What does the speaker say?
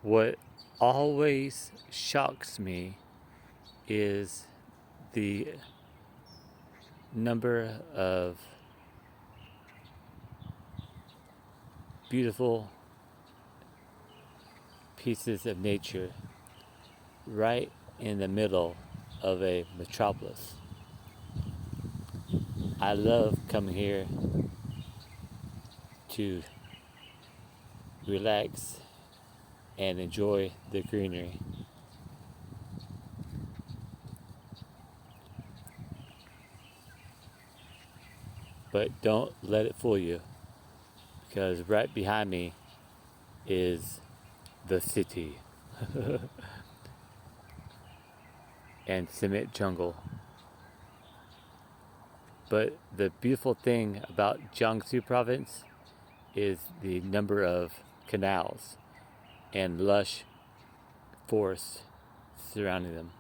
What always shocks me is the number of beautiful pieces of nature right in the middle of a metropolis. I love coming here to relax and enjoy the greenery. But don't let it fool you, because right behind me is the city and cement jungle. But the beautiful thing about Jiangsu province is the number of canals and lush forests surrounding them.